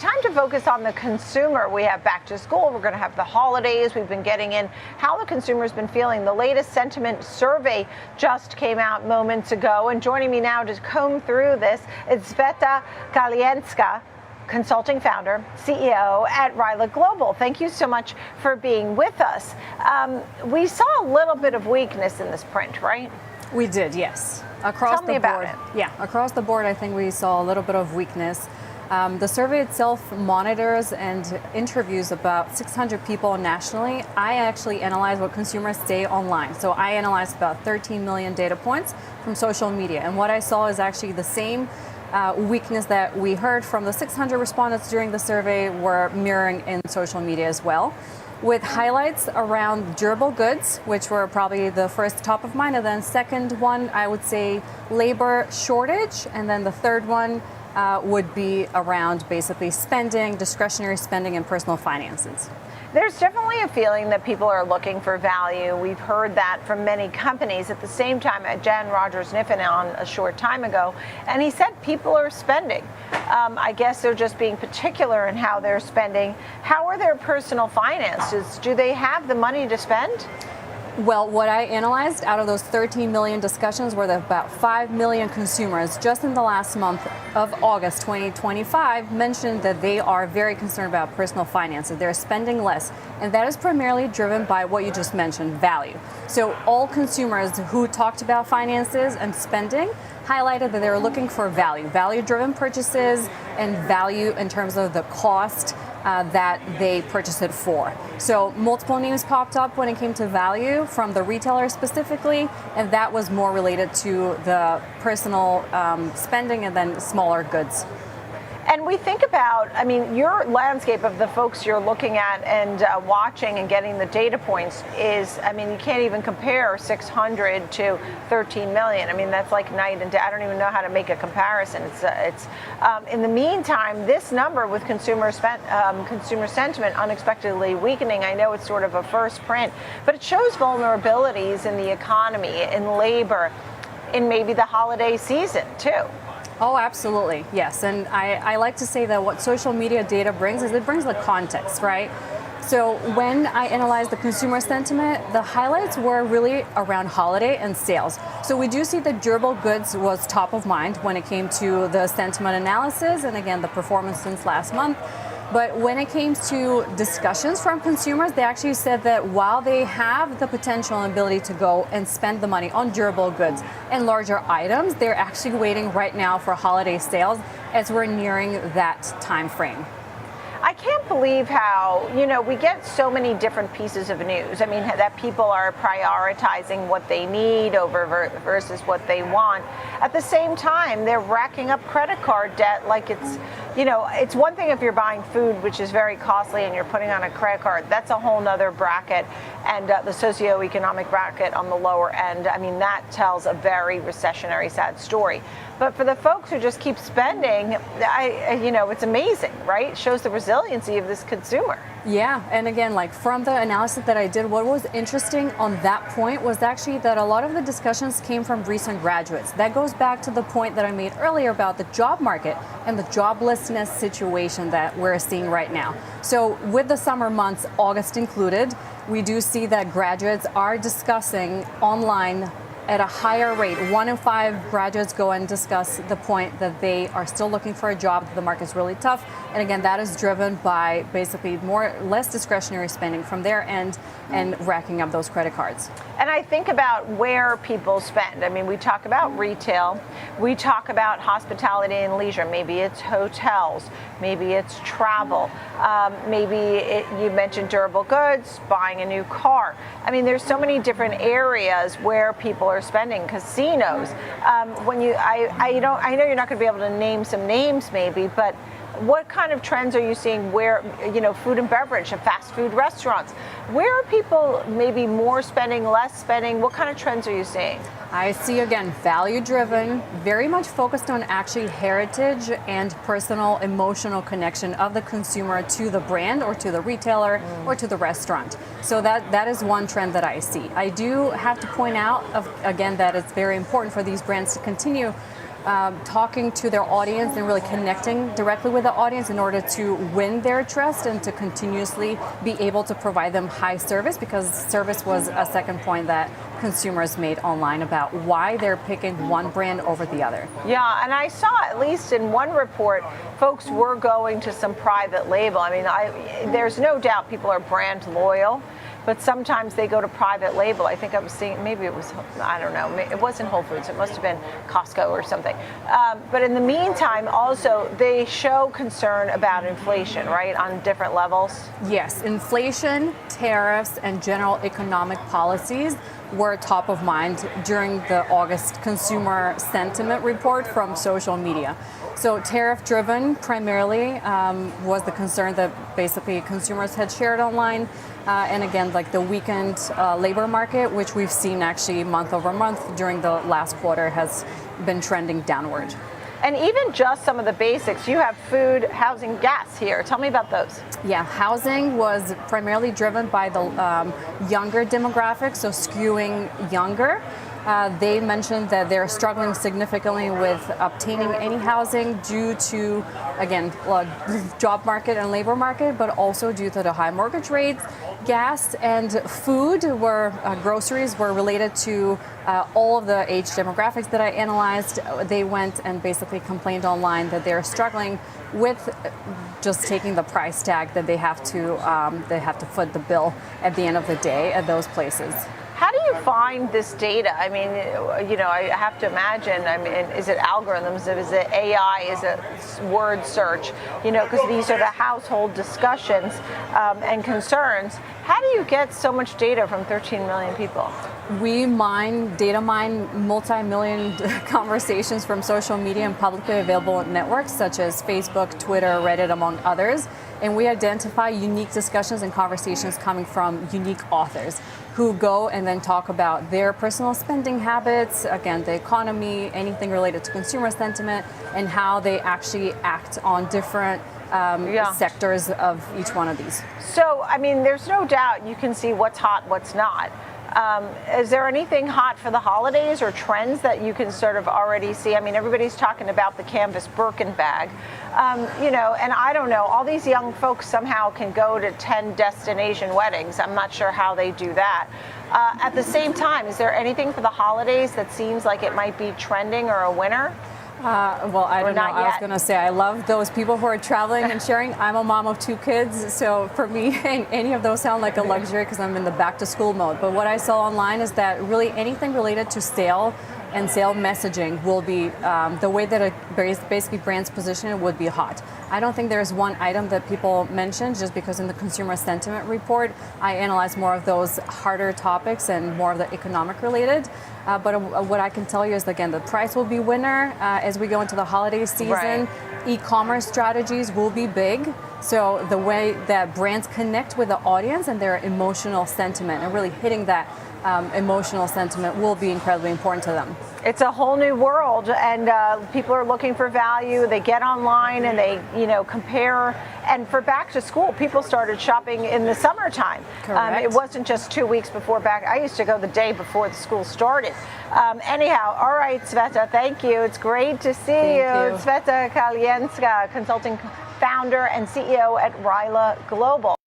time to focus on the consumer. We have back to school. We're going to have the holidays. We've been getting in how the consumer's been feeling. The latest sentiment survey just came out moments ago. And joining me now to comb through this is Sveta Galienska, consulting founder, CEO at Ryla Global. Thank you so much for being with us. We saw a little bit of weakness in this print, right? We did, yes. Across Tell me the about board. it. Yeah, across the board, I think we saw a little bit of weakness. The survey itself monitors and interviews about 600 people nationally. I actually analyze what consumers say online. So I analyzed about 13 million data points from social media. And what I saw is actually the same weakness that we heard from the 600 respondents during the survey were mirroring in social media as well, with highlights around durable goods, which were probably the first top of mind. And then second one, I would say labor shortage. And then the third one would be around basically spending, discretionary spending, and personal finances. There's definitely a feeling that people are looking for value. We've heard that from many companies. At the same time, Jan Rogers-Kniffen on a short time ago, and he said people are spending. I guess they're just being particular in how they're spending. How are their personal finances? Do they have the money to spend? Well, what I analyzed out of those 13 million discussions were that about 5 million consumers just in the last month of August 2025 mentioned that they are very concerned about personal finances. They're spending less, and that is primarily driven by what you just mentioned, value. So all consumers who talked about finances and spending highlighted that they were looking for value-driven purchases, and value in terms of the cost that they purchase it for. So multiple names popped up when it came to value from the retailer specifically, and that was more related to the personal spending and then smaller goods. And we think about, I mean, your landscape of the folks you're looking at and watching and getting the data points is, I mean, you can't even compare 600 to 13 million. I mean, that's like night and day. I don't even know how to make a comparison. It's in the meantime, this number with consumer sentiment unexpectedly weakening, I know it's sort of a first print, but it shows vulnerabilities in the economy, in labor, in maybe the holiday season too. Oh, absolutely, yes. And I like to say that what social media data brings is it brings the context, right? So when I analyzed the consumer sentiment, the highlights were really around holiday and sales. So we do see that durable goods was top of mind when it came to the sentiment analysis, and again, the performance since last month. But when it came to discussions from consumers, they actually said that while they have the potential and ability to go and spend the money on durable goods and larger items, they're actually waiting right now for holiday sales as we're nearing that time frame. I can't believe how, you know, we get so many different pieces of news. I mean, that people are prioritizing what they need over versus what they want. At the same time, they're racking up credit card debt like it's, you know, it's one thing if you're buying food, which is very costly, and you're putting on a credit card. That's a whole nother bracket, and the socioeconomic bracket on the lower end. I mean, that tells a very recessionary, sad story. But for the folks who just keep spending, you know, it's amazing, right? It shows the resiliency of this consumer. Yeah, and again, like from the analysis that I did, what was interesting on that point was actually that a lot of the discussions came from recent graduates. That goes back to the point that I made earlier about the job market and the joblessness situation that we're seeing right now. So with the summer months, August included, we do see that graduates are discussing online at a higher rate. 1 in 5 graduates go and discuss the point that they are still looking for a job, that the market's really tough. And again, that is driven by basically less discretionary spending from their end and racking up those credit cards. And I think about where people spend. I mean, we talk about retail, we talk about hospitality and leisure. Maybe it's hotels, maybe it's travel, you mentioned durable goods, buying a new car. I mean, there's so many different areas where people are spending. Casinos. I know you're not going to be able to name some names, maybe, but what kind of trends are you seeing where, you know, food and beverage, fast food restaurants? Where are people maybe more spending, less spending? What kind of trends are you seeing? I see, again, value-driven, very much focused on actually heritage and personal emotional connection of the consumer to the brand or to the retailer or to the restaurant. So that is one trend that I see. I do have to point out, again, that it's very important for these brands to continue talking to their audience and really connecting directly with the audience in order to win their trust and to continuously be able to provide them high service, because service was a second point that consumers made online about why they're picking one brand over the other. Yeah, and I saw, at least in one report, folks were going to some private label. I mean, there's no doubt people are brand loyal, but sometimes they go to private label. I think I was seeing, maybe it was, I don't know, it wasn't Whole Foods, it must have been Costco or something. But in the meantime, also, they show concern about inflation, right, on different levels? Yes, inflation, tariffs, and general economic policies were top of mind during the August consumer sentiment report from social media. So tariff-driven primarily was the concern that basically consumers had shared online. And again, like the weakened labor market, which we've seen actually month over month during the last quarter, has been trending downward. And even just some of the basics, you have food, housing, gas here. Tell me about those. Yeah, housing was primarily driven by the younger demographic, so skewing younger. They mentioned that they're struggling significantly with obtaining any housing due to, again, job market and labor market, but also due to the high mortgage rates. Gas and food groceries were related to all of the age demographics that I analyzed. They went and basically complained online that they're struggling with just taking the price tag that they have to foot the bill at the end of the day at those places. How do you find this data? I mean, you know, I have to imagine, I mean, is it algorithms? Is it AI? Is it word search? You know, because these are the household discussions and concerns. How do you get so much data from 13 million people? We data mine multi-million conversations from social media and publicly available networks such as Facebook, Twitter, Reddit, among others. And we identify unique discussions and conversations coming from unique authors who go and then talk about their personal spending habits, again, the economy, anything related to consumer sentiment, and how they actually act on different sectors of each one of these. So, I mean, there's no doubt you can see what's hot, what's not. Is there anything hot for the holidays or trends that you can sort of already see? I mean, everybody's talking about the canvas Birkin bag, you know, and I don't know, all these young folks somehow can go to 10 destination weddings. I'm not sure how they do that. At the same time, is there anything for the holidays that seems like it might be trending or a winner? Well, I don't know. Not I was yet. going to say, I love those people who are traveling and sharing. I'm a mom of 2 kids, so for me, any of those sound like a luxury because I'm in the back to school mode. But what I saw online is that really anything related to sale and sale messaging will be the way that a basically brand's position would be hot. I don't think there's one item that people mentioned, just because in the consumer sentiment report, I analyzed more of those harder topics and more of the economic related. But what I can tell you is, again, the price will be winner as we go into the holiday season. Right. E-commerce strategies will be big. So the way that brands connect with the audience and their emotional sentiment and really hitting that emotional sentiment will be incredibly important to them. It's a whole new world, and people are looking for value. They get online and they, you know, compare. And for back to school, people started shopping in the summertime. Correct. It wasn't just 2 weeks before back. I used to go the day before the school started. Anyhow, all right, Sveta, thank you. It's great to see you. Sveta Kalienska, consulting founder and CEO at Ryla Global.